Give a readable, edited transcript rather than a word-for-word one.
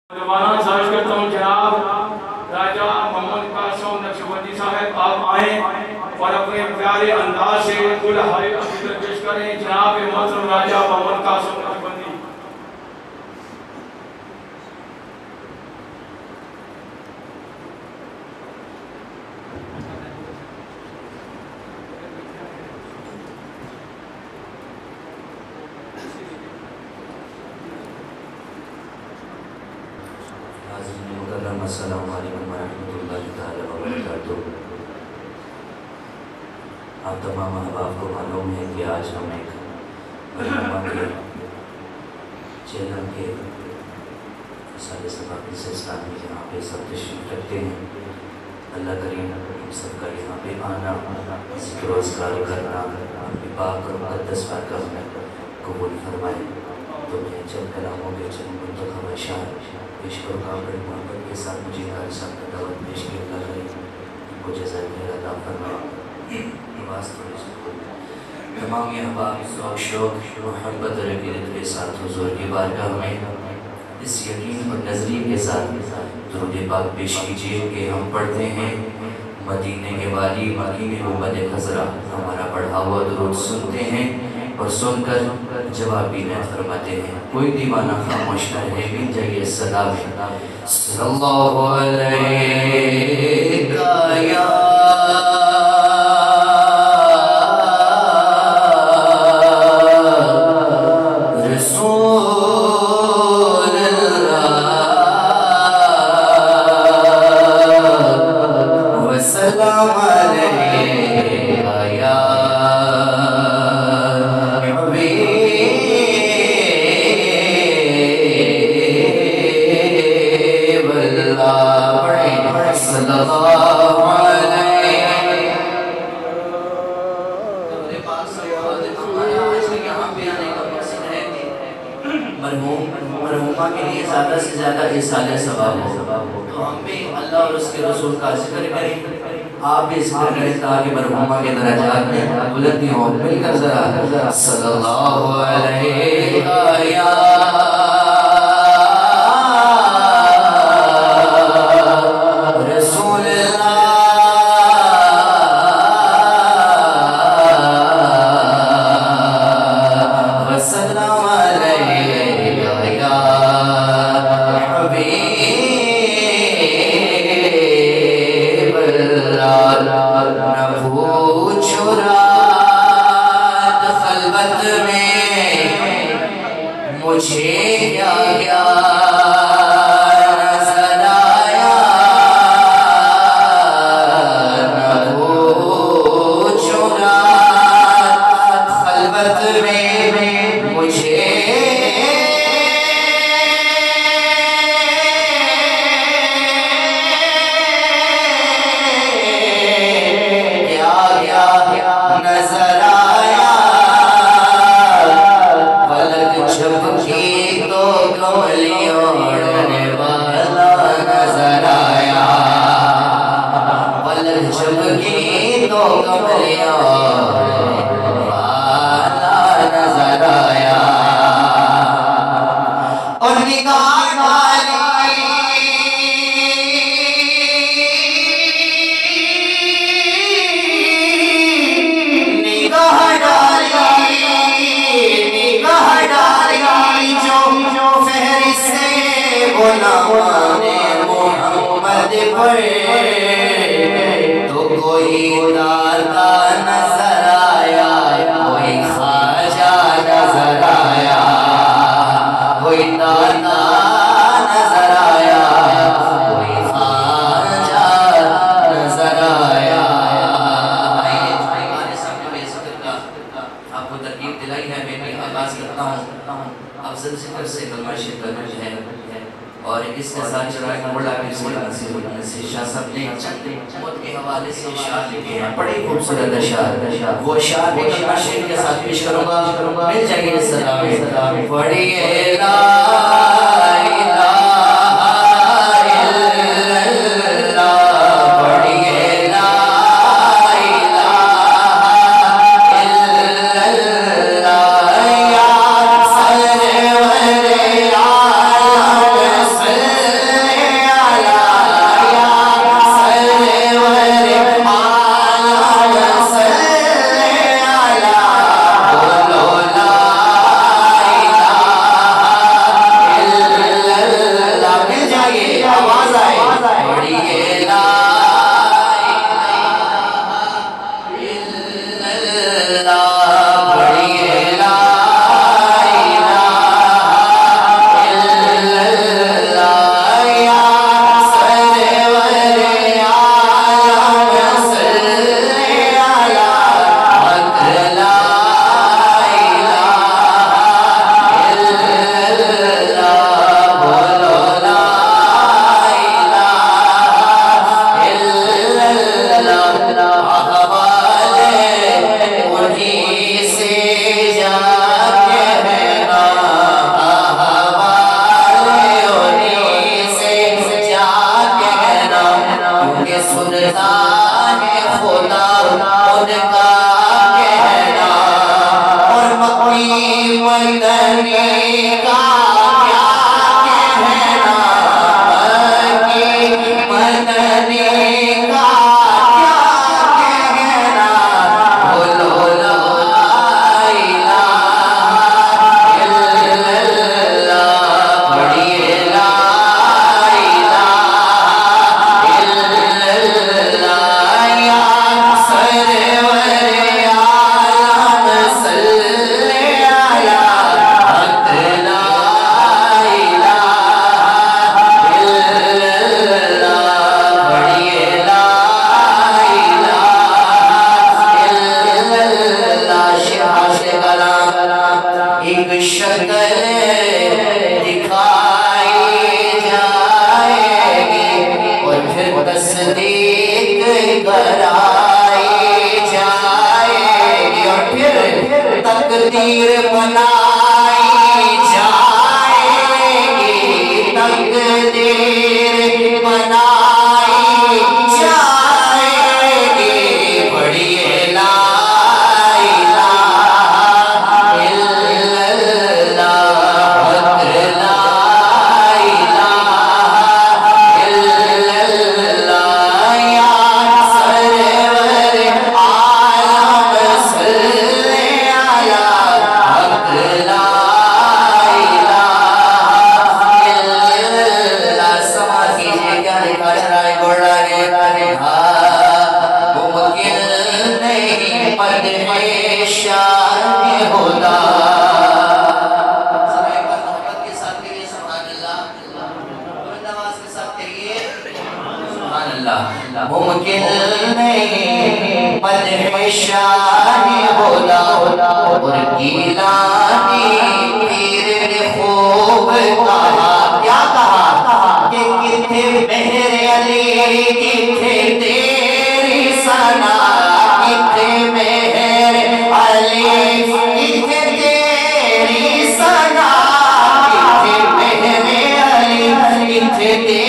दोबारा गुजारिश करता हूँ जनाब राजा मोहम्मद कासिम नक्शबंदी साहब आप आएँ और अपने प्यारे अंदाज से कुल हाय अकीदत पेश करें। जनाब मोहतरम राजा मोहम्मद कासिम नक्शबंदी। अस्सलामु अलैकुम वरहमतुल्लाहि ताला वबरकातुह। आप तमाम अहबाब को मालूम है कि आज हम एक मरहमा के चैनल के सारे सबाक़ इस्लामी यहाँ पे सब तशरीफ़ रखते हैं। अल्लाह करीम हम सब का यहाँ पे आना, ज़िक्र व अस्कार करना अपनी पाक और मुक़द्दस बारगाह में कबूल फरमाए। तो मैं चंद कलामों के चंद मुंतखब अशार पेश करूँगा। बड़ी मोहब्बत के साथ मुझे कारी साहब का दावत पेश की। अल्लाह करें इनको जज़ाए खैर अता फरमाए। नमाज़ तमाम अहबाब ज़ौक़ शौक़ मोहब्बत और अक़ीदत के साथ हुज़ूर की बारगाह में इस यकीन और नज़रिए के साथ दुरूद पाक पेश कीजिए कि हम पढ़ते हैं मदीने के वाली मकीन मोहम्मद खज़रा। हमारा पढ़ा हुआ दुरूद सुनते हैं और सुनकर जवाब भी मैं फरमाते हैं। कोई दीवाना खामोश न रहे, मिल जाइए सदा में सल्लल्लाहु अलैहि या मरहूमा के लिए ज़्यादा से ज़्यादा इसाले सवाब हो। तो हम भी अल्लाह और उसके रसूल का जिक्र करें, आप भी जिक्र करें ताकि मरहूमा के दराजात में बुलंदी हो। मिलकर ज़रा सल्लल्लाहु अलैहि तो कोई दाता नजर आया, कोई ख्वाजा नजर आया, कोई दाता नजर आया, कोई ख्वाजा नजर आया। आपको तरकीब दिलाई है, मैं भी आगाज करता हूँ। अफजल जिक्र से कलमा शिरकत है और इसके साथ चलाए बड़ा से शाह साहब ने मौत के हवाले से शार लिखे हैं, बड़े खूबसूरत अशार। वो शार भी कलमा शेर के साथ पेश करूंगा, मिल जाइए सलाम। पढ़िए ला इलाहा इल्लल्लाह, पढ़िए ला इलाहा इल्लल्लाह, या सरवरे आलम तकदीर बनाई जाएगी पढ़िए ला इलाहा इल्लल्लाह ला इलाहा इल्लल्लाह या सरवर आलम सल्ले अला हक ला मुमकिन नहीं मदह शान होला और गीलानी पीर ने खूब कहा क्या कहा कि किथे मेहर अली किथे तेरी सना किथे मेहर अली किथे तेरी सना किथे मेहर अली किथे